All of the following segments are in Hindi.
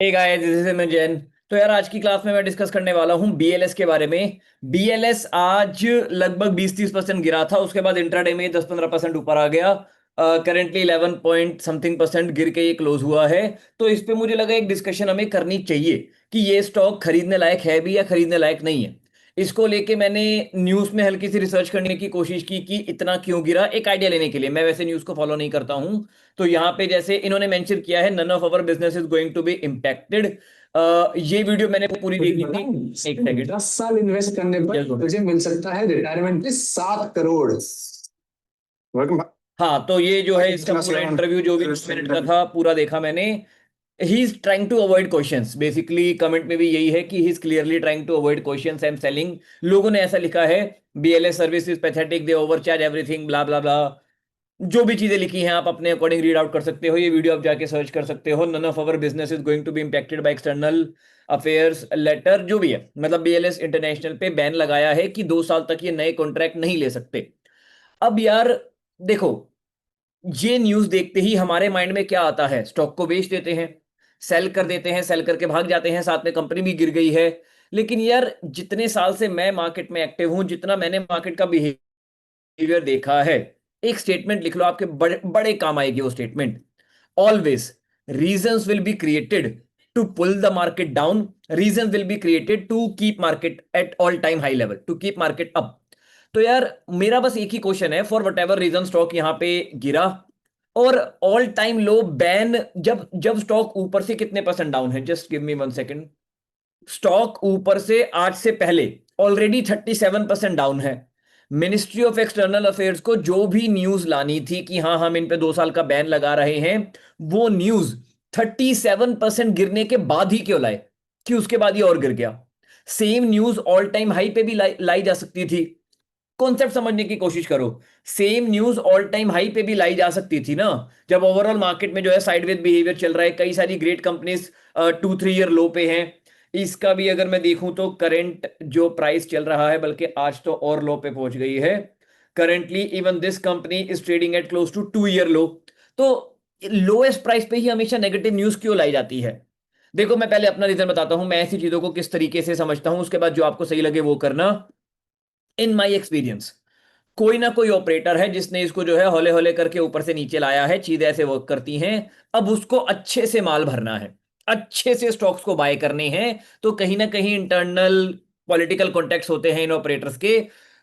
एक आया जैसे मैं जैन। तो यार आज की क्लास में मैं डिस्कस करने वाला हूँ बीएलएस के बारे में। बीएलएस आज लगभग 20-30% गिरा था, उसके बाद इंट्राडे में 10-15% ऊपर आ गया। करेंटली 11 पॉइंट समथिंग परसेंट गिर के ये क्लोज हुआ है। तो इस पे मुझे लगा एक डिस्कशन हमें करनी चाहिए कि ये स्टॉक खरीदने लायक है भी या खरीदने लायक नहीं है। इसको लेके मैंने न्यूज में हल्की सी रिसर्च करने की कोशिश की कि इतना क्यों गिरा, एक आइडिया लेने के लिए। मैं वैसे न्यूज को फॉलो नहीं करता हूं। तो यहाँ पे जैसे इन्होंने मेंशन किया है, none of our business is going to be impacted. ये वीडियो मैंने पूरी देखी थी। एक सेकंड। 10 साल इन्वेस्ट करने पर तुझे मिल सकता है रिटायरमेंट में 7 करोड़। वेलकम। हाँ, तो ये जो है इसका पूरा इंटरव्यू जो भी 2 मिनट का था पूरा देखा मैंने। He is trying to avoid questions, basically comment में भी यही है कि he is clearly trying to avoid questions and selling. लोगों ने ऐसा लिखा है, BLS service is pathetic, they overcharge everything, blah blah blah. जो भी चीजें लिखी हैं आप अपने अकॉर्डिंग रीड आउट कर सकते हो, ये वीडियो आप जाके सर्च कर सकते हो। None of our business is going to be impacted by external affairs letter, जो भी है। मतलब बीएलएस इंटरनेशनल पे बैन लगाया है कि 2 साल तक ये नए कॉन्ट्रैक्ट नहीं ले सकते। अब यार देखो, ये न्यूज देखते ही हमारे माइंड में क्या आता है? स्टॉक को बेच देते हैं, सेल कर देते हैं, सेल करके भाग जाते हैं, साथ में कंपनी भी गिर गई है। लेकिन यार जितने साल से मैं मार्केट में एक्टिव हूं, जितना मैंने मार्केट का बिहेवियर देखा है, एक स्टेटमेंट लिख लो, आपके बड़े बड़े काम आएगी वो statement. Always reasons will be created to pull the market down, reasons will be created to keep market at all time high level, to keep market up. तो यार मेरा बस एक ही क्वेश्चन है, for whatever reason stock यहां पे गिरा और ऑल टाइम लो बैन, जब जब स्टॉक ऊपर से कितने परसेंट डाउन है, just give me 1 second. Stock ऊपर से आज से पहले ऑलरेडी 37% डाउन है। मिनिस्ट्री ऑफ एक्सटर्नल अफेयर्स को जो भी न्यूज लानी थी कि हाँ हम इन पे 2 साल का बैन लगा रहे हैं, वो न्यूज 37% गिरने के बाद ही क्यों लाए? कि उसके बाद ही और गिर गया। Same news all time high पे भी लाई जा सकती थी। कॉन्सेप्ट समझने की कोशिश करो। Same news all time high पे भी लाई जा सकती थी ना। जब ओवरऑल मार्केट में जो है साइडवेज बिहेवियर चल रहा है, कई सारी ग्रेट कंपनीज 2-3 ईयर लो पे हैं। इसका भी अगर मैं देखूं तो करंट जो प्राइस चल रहा है, बल्कि आज तो और लो पे पहुंच गई है। Currently even this company is trading at close to 2 year low. तो लोएस्ट प्राइस पे ही हमेशा नेगेटिव न्यूज क्यों लाई जाती है? देखो, मैं पहले अपना रीजन बताता हूं, मैं ऐसी चीजों को किस तरीके से समझता हूं, उसके बाद जो आपको सही लगे वो करना। इन माई एक्सपीरियंस, कोई ना कोई ऑपरेटर है जिसने इसको जो है हौले हौले करके ऊपर से नीचे लाया है, चीजें ऐसे वर्क करती हैं। अब उसको अच्छे से माल भरना है, अच्छे से स्टॉक्स को बाय करने हैं। तो कहीं ना कहीं इंटरनल पॉलिटिकल कॉन्टेक्ट होते हैं इन ऑपरेटर्स के।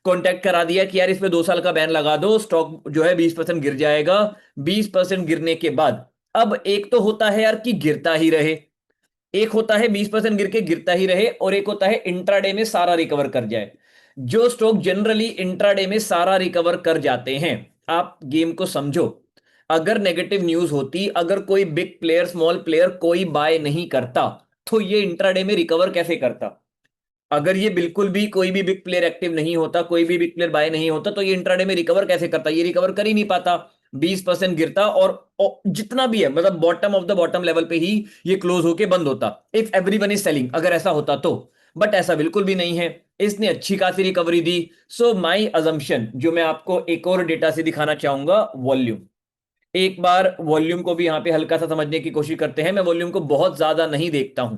कॉन्टेक्ट करा दिया कि यार इस पे 2 साल का बैन लगा दो, स्टॉक जो है 20% गिर जाएगा। 20% गिरने के बाद अब एक तो होता है यार कि गिरता ही रहे, एक होता है 20% गिर के गिरता ही रहे, और एक होता है इंट्राडे में सारा रिकवर कर जाए। जो स्टॉक जनरली इंट्राडे में सारा रिकवर कर जाते हैं, आप गेम को समझो। अगर नेगेटिव न्यूज होती, अगर कोई बिग प्लेयर स्मॉल प्लेयर कोई बाय नहीं करता, तो ये इंट्राडे में रिकवर कैसे करता? अगर ये बिल्कुल भी कोई भी बिग प्लेयर एक्टिव नहीं होता, कोई भी बिग प्लेयर बाय नहीं होता, तो ये इंट्राडे में रिकवर कैसे करता? ये रिकवर कर ही नहीं पाता। 20% गिरता और जितना भी है, मतलब bottom of the bottom level पे ही ये क्लोज होके बंद होता, इफ एवरीवन इज सेलिंग, अगर ऐसा होता तो। बट ऐसा बिल्कुल भी नहीं है। इसने अच्छी खासी रिकवरी दी। सो माई अजम्पशन, जो मैं आपको एक और डेटा से दिखाना चाहूंगा, वॉल्यूम। एक बार वॉल्यूम को भी यहां पे हल्का सा समझने की कोशिश करते हैं। मैं वॉल्यूम को बहुत ज्यादा नहीं देखता हूं,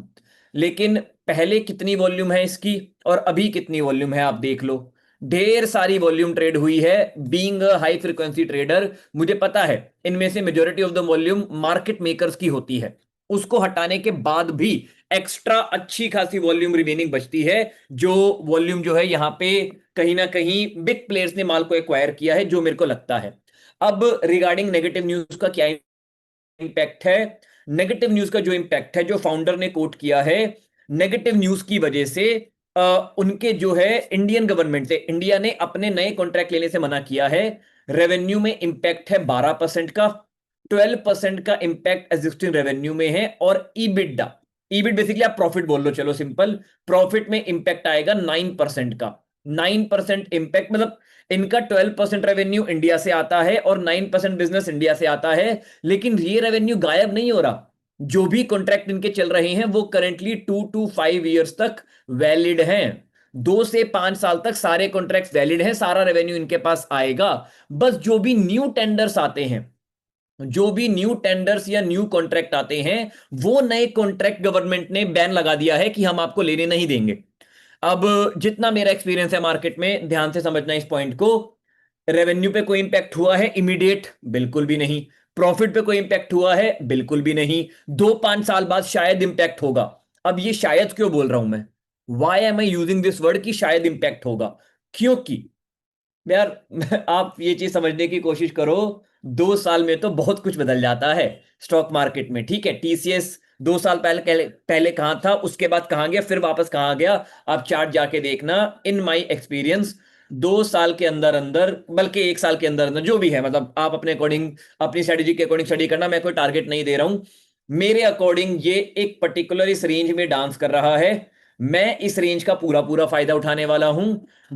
लेकिन पहले कितनी वॉल्यूम है इसकी और अभी कितनी वॉल्यूम है आप देख लो। ढेर सारी वॉल्यूम ट्रेड हुई है। Being a high frequency trader, मुझे पता है इनमें से majority of the volume market makers की होती है। उसको हटाने के बाद भी एक्स्ट्रा अच्छी खासी वॉल्यूम रिमेनिंग बचती है। जो वॉल्यूम जो है यहां पे कहीं ना कहीं बिग प्लेयर्स ने माल को एक्वायर किया है, जो मेरे को लगता है। अब रिगार्डिंग नेगेटिव न्यूज का क्या इंपैक्ट है? नेगेटिव न्यूज का जो इंपैक्ट है, जो फाउंडर ने कोट किया है, नेगेटिव न्यूज की वजह से उनके जो है इंडियन गवर्नमेंट से, इंडिया ने अपने नए कॉन्ट्रैक्ट लेने से मना किया है। रेवेन्यू में इंपैक्ट है 12% का, 12% का इंपैक्ट एग्जिस्टिंग रेवेन्यू में है, और ईबिटडा, ईबिट बेसिकली आप प्रॉफिट बोल लो, चलो सिंपल, प्रॉफिट में इंपैक्ट आएगा 9% का। 9% इंपैक्ट मतलब इनका 12% रेवेन्यू इंडिया से आता है और 9% बिजनेस इंडिया से आता है। लेकिन ये रेवेन्यू गायब नहीं हो रहा। जो भी कॉन्ट्रैक्ट इनके चल रहे हैं वो करेंटली 2 to 5 ईयर्स तक वैलिड हैं। 2 से 5 साल तक सारे कॉन्ट्रैक्ट वैलिड हैं, सारा रेवेन्यू इनके पास आएगा। बस जो भी न्यू टेंडर्स आते हैं, जो भी न्यू टेंडर्स या न्यू कॉन्ट्रैक्ट आते हैं, वो नए कॉन्ट्रैक्ट गवर्नमेंट ने बैन लगा दिया है कि हम आपको लेने नहीं देंगे। अब जितना मेरा एक्सपीरियंस है मार्केट में, ध्यान से समझना इस पॉइंट को, रेवेन्यू पे कोई इंपैक्ट हुआ है इमीडिएट? बिल्कुल भी नहीं। प्रॉफिट पे कोई इंपैक्ट हुआ है? बिल्कुल भी नहीं। 2-5 साल बाद शायद इंपैक्ट होगा। अब ये शायद क्यों बोल रहा हूं मैं? Why am I using this word कि शायद इंपैक्ट होगा? क्योंकि यार आप ये चीज समझने की कोशिश करो, 2 साल में तो बहुत कुछ बदल जाता है स्टॉक मार्केट में। ठीक है, टीसीएस 2 साल पहले पहले कहां था, उसके बाद कहां गया, फिर वापस कहां गया, आप चार्ट जाके देखना। इन माई एक्सपीरियंस 2 साल के अंदर अंदर, बल्कि 1 साल के अंदर अंदर, जो भी है, मतलब आप अपने अकॉर्डिंग, अपनी स्ट्रेटेजी के अकॉर्डिंग स्टडी करना, मैं कोई टारगेट नहीं दे रहा हूं। मेरे अकॉर्डिंग ये एक पर्टिकुलर इस रेंज में डांस कर रहा है। मैं इस रेंज का पूरा पूरा फायदा उठाने वाला हूं।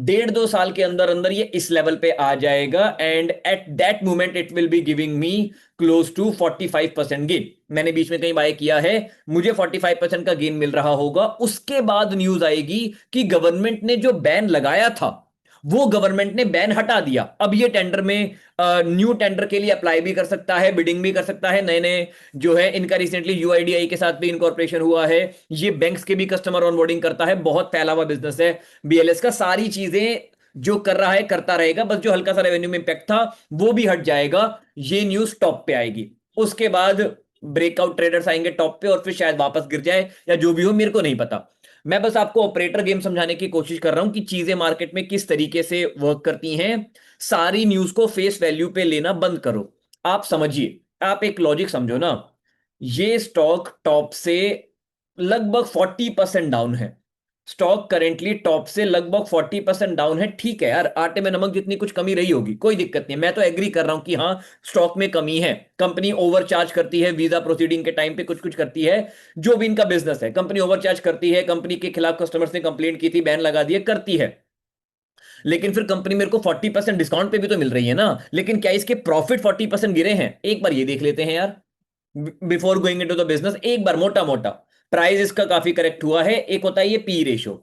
1.5-2 साल के अंदर अंदर ये इस लेवल पे आ जाएगा, and at that moment it will be giving me close to 45% gain. मैंने बीच में कहीं बाय किया है, मुझे 45% का गेन मिल रहा होगा। उसके बाद न्यूज आएगी कि गवर्नमेंट ने जो बैन लगाया था, वो गवर्नमेंट ने बैन हटा दिया। अब ये टेंडर में न्यू टेंडर के लिए अप्लाई भी कर सकता है, बिडिंग भी कर सकता है। नए नए जो है, इनका रिसेंटली यूआईडीआई के साथ भी इनकॉर्पोरेशन हुआ है। ये बैंक्स के भी कस्टमर ऑनबोर्डिंग करता है, बहुत फैला हुआ बिजनेस है बीएलएस का। सारी चीजें जो कर रहा है करता रहेगा, बस जो हल्का सा रेवेन्यू में इंपैक्ट था वो भी हट जाएगा। ये न्यूज टॉप पे आएगी, उसके बाद ब्रेकआउट ट्रेडर्स आएंगे टॉप पे, और फिर शायद वापस गिर जाए, या जो भी हो, मेरे को नहीं पता। मैं बस आपको ऑपरेटर गेम समझाने की कोशिश कर रहा हूं कि चीजें मार्केट में किस तरीके से वर्क करती हैं। सारी न्यूज को फेस वैल्यू पे लेना बंद करो। आप समझिए, आप एक लॉजिक समझो ना। ये स्टॉक टॉप से लगभग 40% डाउन है। स्टॉक करेंटली टॉप से लगभग 40% डाउन है। ठीक है यार, आटे में नमक जितनी कुछ कमी रही होगी, कोई दिक्कत नहीं, मैं तो एग्री कर रहा हूं कि हाँ, स्टॉक में कमी है। कंपनी ओवरचार्ज करती है, वीजा प्रोसीडिंग के टाइम पे कुछ कुछ करती है, जो भी इनका बिजनेस है, कंपनी ओवरचार्ज करती है। कंपनी के खिलाफ कस्टमर्स ने कंप्लेंट की थी, बैन लगा दिए, करती है। लेकिन फिर कंपनी मेरे को 40% डिस्काउंट पे भी तो मिल रही है ना। लेकिन क्या इसके प्रॉफिट 40% गिरे हैं? एक बार ये देख लेते हैं यार, before going into the business. एक बार मोटा मोटा प्राइस इसका काफी करेक्ट हुआ है। एक होता है ये पी रेशो,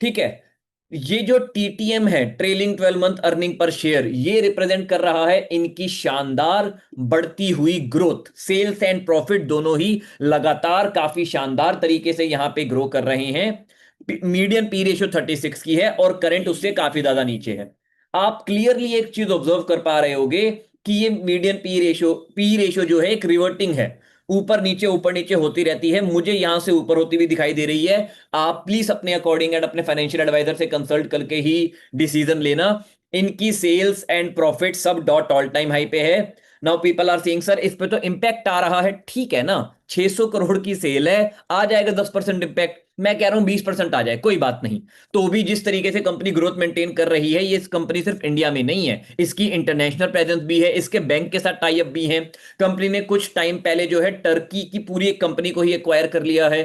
ठीक है। ये जो टीटीएम है, trailing 12 month earning per share, ये रिप्रेजेंट कर रहा है इनकी शानदार बढ़ती हुई ग्रोथ। सेल्स एंड प्रॉफिट दोनों ही लगातार काफी शानदार तरीके से यहां पे ग्रो कर रहे हैं। मीडियन पी रेशियो 36 की है, और करंट उससे काफी ज्यादा नीचे है। आप क्लियरली एक चीज ऑब्जर्व कर पा रहे होगे कि ये मीडियन पी रेशियो जो है एक रिवर्टिंग है, ऊपर नीचे होती रहती है। मुझे यहां से ऊपर होती हुई दिखाई दे रही है। आप प्लीज अपने अकॉर्डिंग एंड अपने फाइनेंशियल एडवाइजर से कंसल्ट करके ही डिसीजन लेना। इनकी सेल्स एंड प्रॉफिट सब डॉट ऑल टाइम हाई पे है। Now people are saying sir इस पे तो इंपैक्ट आ रहा है। ठीक है ना, 600 करोड़ की सेल है, आ जाएगा 10% इंपैक्ट। मैं कह रहा हूं 20% आ जाए, कोई बात नहीं। तो भी जिस तरीके से कंपनी ग्रोथ मेंटेन कर रही है, ये कंपनी सिर्फ इंडिया में नहीं है, इसकी इंटरनेशनल प्रेजेंस भी है, इसके बैंक के साथ टाई अप भी है। कंपनी ने कुछ टाइम पहले जो है टर्की की पूरी एक कंपनी को ही एक्वायर कर लिया है।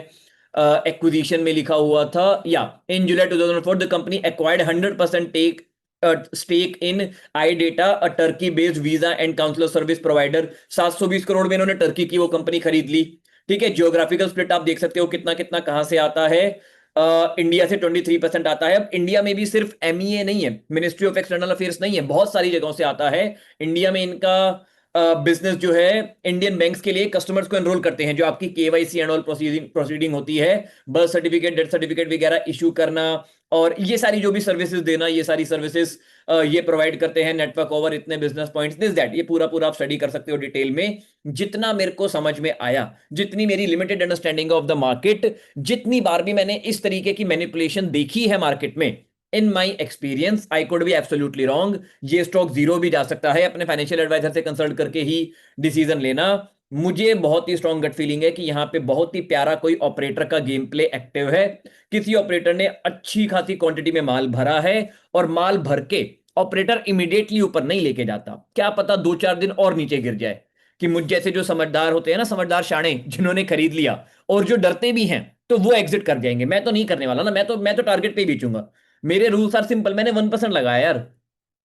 एक्विजिशन में लिखा हुआ था, या in July 2004 the company acquired 100% take stake in iData, a Turkey based visa and counsellor service provider. 720 crore में इन्होंने टर्की की वो कंपनी खरीद ली। ठीक है, जियोग्राफिकल स्प्लिट आप देख सकते हो कितना कितना कहां से आता है। इंडिया से 23% आता है। अब इंडिया में भी सिर्फ एमईए नहीं है, मिनिस्ट्री ऑफ एक्सटर्नल अफेयर्स नहीं है, बहुत सारी जगहों से आता है। इंडिया में इनका बिजनेस जो है, इंडियन बैंक्स के लिए कस्टमर्स को एनरोल करते हैं, जो आपकी केवाईसी एंड ऑल प्रोसीडिंग होती है, बर्थ सर्टिफिकेट, डेथ सर्टिफिकेट वगैरह इशू करना, और ये सारी जो भी सर्विसेज देना, ये सारी सर्विसेज ये प्रोवाइड करते हैं। नेटवर्क ओवर इतने बिजनेस पॉइंट्स, दिस दैट, ये पूरा पूरा आप स्टडी कर सकते हो डिटेल में। जितना मेरे को समझ में आया, जितनी मेरी limited understanding of the market, जितनी बार भी मैंने इस तरीके की मैनिपुलेशन देखी है मार्केट में, in my experience, I could be absolutely wrong. ये स्टॉक जीरो भी जा सकता है। अपने फाइनेंशियल एडवाइजर से कंसल्ट करके ही डिसीजन लेना। मुझे बहुत ही स्ट्रॉन्ग गट फीलिंग है कि यहां पे बहुत ही प्यारा कोई ऑपरेटर का गेम प्ले एक्टिव है। किसी ऑपरेटर ने अच्छी खासी क्वांटिटी में माल भरा है, और माल भर के ऑपरेटर इमीडिएटली ऊपर नहीं लेके जाता। क्या पता 2-4 दिन और नीचे गिर जाए, कि मुझ जैसे जो समझदार होते हैं ना, समझदार शाणे, जिन्होंने खरीद लिया और जो डरते भी हैं, तो वो एग्जिट कर जाएंगे। मैं तो नहीं करने वाला ना, मैं तो टारगेट पे ही बेचूंगा। मेरे रूल्स आर सिंपल। मैंने 1% लगाया यार,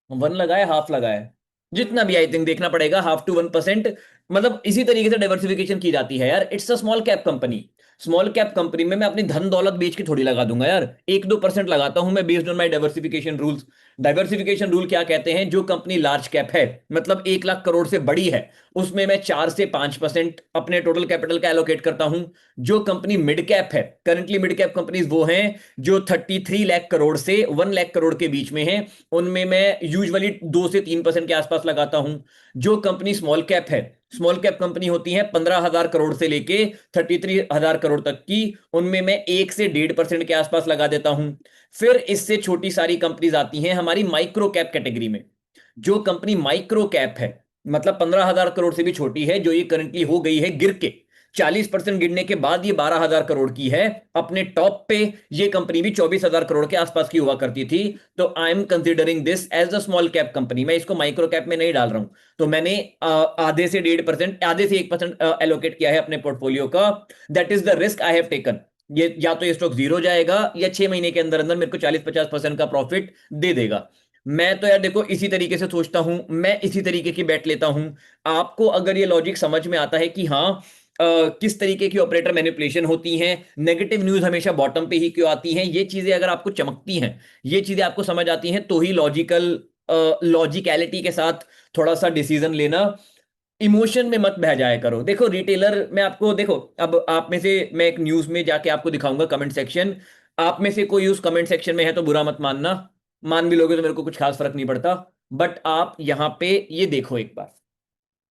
1 लगाया, हाफ लगाया, जितना भी आई थिंक देखना पड़ेगा, 0.5 to 1%। मतलब इसी तरीके से डाइवर्सिफिकेशन की जाती है यार। It's a small cap company, small cap company में मैं अपनी धन दौलत बेच के थोड़ी लगा दूंगा यार, 1-2% लगाता हूं मैं based on my diversification rules. Diversification rule क्या कहते हैं, जो कंपनी लार्ज कैप है, मतलब 1 लाख करोड़ से बड़ी है, उसमें मैं 4 से 5% अपने टोटल कैपिटल का एलोकेट करता हूं। जो कंपनी मिड कैप है, करंटली मिड कैप कंपनीज वो हैं जो 33 लाख करोड़ से 1 लाख करोड़ के बीच में है, उनमें मैं यूजुअली 2 से 3% के आसपास लगाता हूं। जो कंपनी स्मॉल कैप है, स्मॉल कैप कंपनी होती है 15,000 करोड़ से लेके 33,000 करोड़ तक की, उनमें मैं 1 से 1.5% के आसपास लगा देता हूं। फिर इससे छोटी सारी कंपनीज आती हैं हमारी माइक्रो कैप कैटेगरी में। जो कंपनी माइक्रो कैप है, मतलब 15,000 करोड़ से भी छोटी है, जो ये करंटली हो गई है गिर के 40% गिरने के बाद ये 12,000 करोड़ की है, अपने टॉप पे ये कंपनी भी 24,000 करोड़ के आसपास की हुआ करती थी। तो I am considering this as a small cap company, मैं इसको माइक्रो कैप में नहीं डाल रहा हूं। तो मैंने आधे से 1.5%, आधे से 1% एलोकेट किया है अपने पोर्टफोलियो का। That is the risk I have taken. ये या तो ये स्टॉक जीरो जाएगा या 6 महीने के अंदर अंदर मेरे को 40-50% का प्रॉफिट दे देगा। मैं तो यार देखो इसी तरीके से सोचता हूं, मैं इसी तरीके की बैट लेता हूं। आपको अगर ये लॉजिक समझ में आता है कि हाँ किस तरीके की ऑपरेटर मैनिपुलेशन होती हैं, नेगेटिव न्यूज हमेशा बॉटम पे ही क्यों आती हैं, ये चीजें अगर आपको चमकती हैं, ये चीजें आपको समझ आती हैं, तो ही लॉजिकलिटी के साथ थोड़ा सा डिसीजन लेना। इमोशन में मत बह जाया करो। देखो रिटेलर में आपको, देखो अब आप में से मैं एक न्यूज में जाके आपको दिखाऊंगा कमेंट सेक्शन, आप में से कोई उस कमेंट सेक्शन में है तो बुरा मत मानना, मान भी लोगे तो मेरे को कुछ खास फर्क नहीं पड़ता। बट आप यहां पे ये देखो एक बार,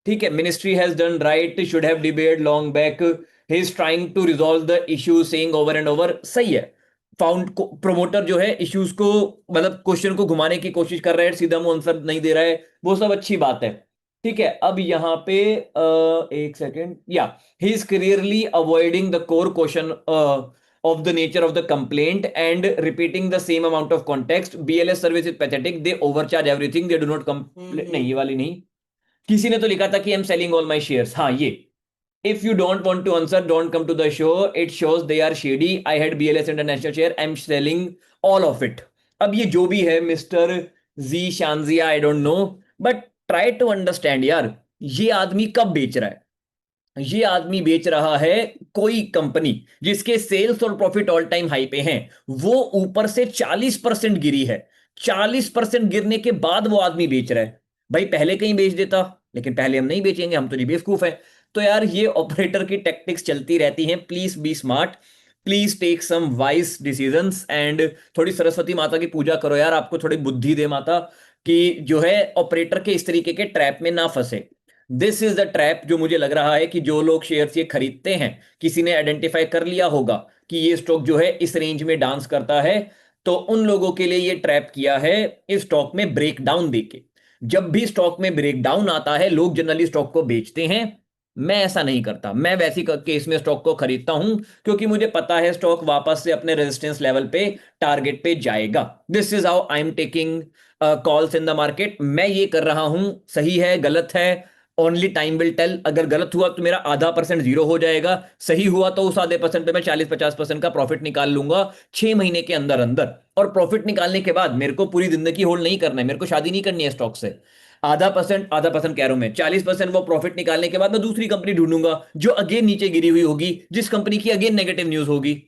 ठीक है, ministry has done right, should have debate long back, he is trying to resolve the issue saying over and over, सही है। फाउंड प्रोमोटर जो है इश्यूज को, मतलब क्वेश्चन को घुमाने की कोशिश कर रहा है, सीधा मुंह आंसर नहीं दे रहा है, वो सब अच्छी बात है। ठीक है, अब यहां पे एक सेकेंड, या ही is clearly avoiding the core question of the nature of the complaint and repeating the same amount of context. BLS service is pathetic, they overcharge everything, they do not नहीं ये वाली नहीं। किसी ने तो लिखा था कि I am selling all my shares, हाँ ये, if you don't want to answer don't come to the show, it shows they are shady, I had BLS international share, I am selling all of it. अब ये जो भी है मिस्टर जी शानजिया, I don't know, but try to understand यार, ये आदमी कब बेच रहा है? ये आदमी बेच रहा है कोई कंपनी जिसके सेल्स और प्रॉफिट ऑल टाइम हाई पे हैं, वो ऊपर से 40% गिरी है, 40% गिरने के बाद वो आदमी बेच रहा है। भाई पहले कहीं बेच देता, लेकिन पहले हम नहीं बेचेंगे, हम तो नहीं बेवकूफ है। तो यार ये ऑपरेटर की टैक्टिक्स चलती रहती हैं, please be smart, please take some wise decisions and थोड़ी सरस्वती माता की पूजा करो यार, आपको थोड़ी बुद्धि दे माता, कि जो है ऑपरेटर के इस तरीके के ट्रैप में ना फंसे। दिस इज द ट्रैप जो मुझे लग रहा है कि जो लोग शेयर्स ये खरीदते हैं, किसी ने आइडेंटिफाई कर लिया होगा कि ये स्टॉक जो है इस रेंज में डांस करता है, तो उन लोगों के लिए ये ट्रैप किया है इस स्टॉक में ब्रेकडाउन देके। जब भी स्टॉक में ब्रेकडाउन आता है लोग जनरली स्टॉक को बेचते हैं, मैं ऐसा नहीं करता, मैं वैसी केस में स्टॉक को खरीदता हूं, क्योंकि मुझे पता है स्टॉक वापस से अपने रेजिस्टेंस लेवल पे, टारगेट पे जाएगा। This is how I am taking calls in the market. मैं ये कर रहा हूं, सही है गलत है ओनली टाइम विल टेल। अगर गलत हुआ तो मेरा आधा परसेंट जीरो हो जाएगा, सही हुआ तो उस आधे परसेंट पे मैं 40-50% का प्रॉफिट निकाल लूंगा 6 महीने के अंदर अंदर। और प्रॉफिट निकालने के बाद मेरे को पूरी जिंदगी होल्ड नहीं करना है, मेरे को शादी नहीं करनी है स्टॉक से। आधा परसेंट कह रहा हूं मैं, 40% वो प्रॉफिट निकालने के बाद मैं दूसरी कंपनी ढूंढूंगा जो अगेन नीचे गिरी हुई होगी, जिस कंपनी की अगेन नेगेटिव न्यूज होगी।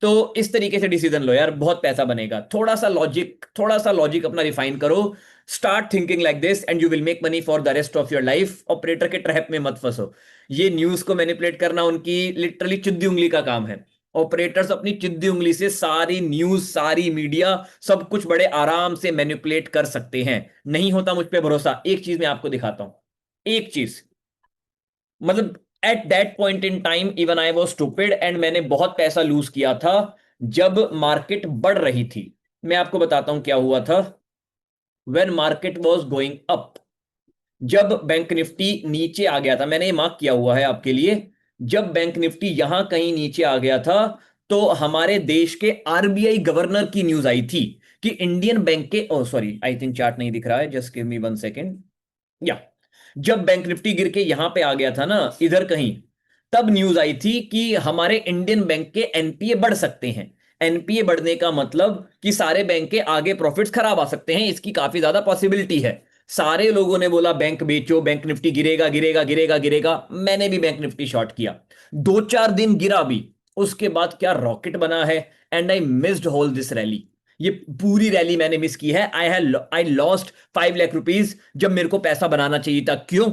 तो इस तरीके से डिसीजन लो यार, बहुत पैसा बनेगा। थोड़ा सा लॉजिक अपना रिफाइन करो, start thinking like this and you will make money for the rest of your life. Operator के ट्रैप में मत फंसो। ये न्यूज को मैनिपुलेट करना उनकी लिटरली चिद्दी उंगली का काम है। ऑपरेटर्स अपनी चिद्दी उंगली से सारी न्यूज, सारी मीडिया, सब कुछ बड़े आराम से मैनिपुलेट कर सकते हैं। नहीं होता मुझ पे भरोसा, एक चीज मैं आपको दिखाता हूं, एक चीज, मतलब at that point in time even I was stupid and मैंने बहुत पैसा लूज किया था जब मार्केट बढ़ रही थी। मैं आपको बताता हूं क्या हुआ था। When market was going up, जब बैंक निफ्टी नीचे आ गया था, मैंने ये मार्क किया हुआ है आपके लिए, जब बैंक निफ्टी यहां कहीं नीचे आ गया था, तो हमारे देश के आरबीआई गवर्नर की न्यूज आई थी कि इंडियन बैंक के, ओ सॉरी आई थिंक चार्ट नहीं दिख रहा है, जस्ट गिव मी 1 सेकेंड, या जब बैंक निफ्टी गिर के यहां पे आ गया था ना इधर कहीं, तब न्यूज आई थी कि हमारे इंडियन बैंक के एनपीए बढ़ सकते हैं। एनपीए बढ़ने का मतलब कि सारे बैंक के आगे प्रॉफिट्स खराब आ सकते हैं, इसकी काफी ज्यादा पॉसिबिलिटी है। सारे लोगों ने बोला बैंक बेचो, बैंक निफ्टी गिरेगा गिरेगा गिरेगा गिरेगा, मैंने भी बैंक निफ्टी शॉर्ट किया, 2-4 दिन गिरा भी, उसके बाद क्या रॉकेट बना है, and I missed whole this rally. ये पूरी रैली मैंने मिस की है। आई लॉस्ट 5 लाख रुपीज जब मेरे को पैसा बनाना चाहिए था। क्यों?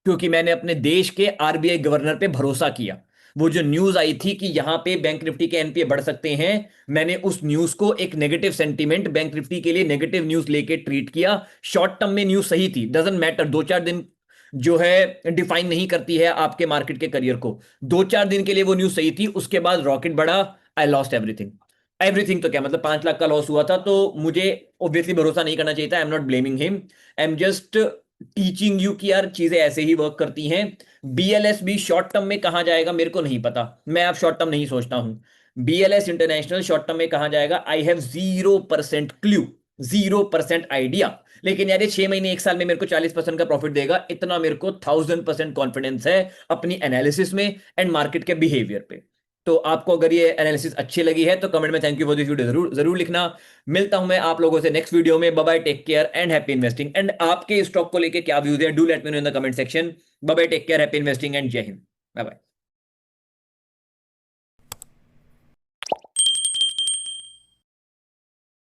क्योंकि मैंने अपने देश के आरबीआई गवर्नर पे भरोसा किया। वो जो न्यूज आई थी कि यहां पे बैंक निफ्टी के एनपीए बढ़ सकते हैं, मैंने उस न्यूज को एक नेगेटिव सेंटीमेंट, बैंक निफ्टी के लिए नेगेटिव न्यूज लेके ट्रीट किया। शॉर्ट टर्म में न्यूज सही थी, डजंट मैटर, 2-4 दिन जो है डिफाइन नहीं करती है आपके मार्केट के करियर को। 2-4 दिन के लिए वो न्यूज सही थी, उसके बाद रॉकेट बढ़ा, आई लॉस्ट एवरीथिंग। एवरीथिंग तो क्या मतलब, 5 लाख का लॉस हुआ था। तो मुझे ऑब्वियसली भरोसा नहीं करना चाहिए था। I am not blaming him, I am just teaching you कि यार चीजें ऐसे ही वर्क करती हैं। बीएलएस भी शॉर्ट टर्म में कहां जाएगा मेरे को नहीं पता, मैं अब शॉर्ट टर्म नहीं सोचता हूं। बीएलएस इंटरनेशनल शॉर्ट टर्म में कहां जाएगा, आई हैव 0% क्लू, 0% आइडिया। लेकिन यार ये 6 महीने 1 साल में मेरे को 40% का प्रॉफिट देगा, इतना मेरे को 1000% कॉन्फिडेंस है अपनी एनालिसिस में एंड मार्केट के बिहेवियर पे। तो आपको अगर ये एनालिसिस अच्छी लगी है तो कमेंट में thank you for this video जरूर जरूर लिखना। मिलता हूं मैं आप लोगों से नेक्स्ट वीडियो में। Bye bye, take care and happy investing. And आपके स्टॉक को लेके क्या व्यूज है, do let me know in the comment section. Bye bye, take care, happy investing and जय हिंद। Bye bye.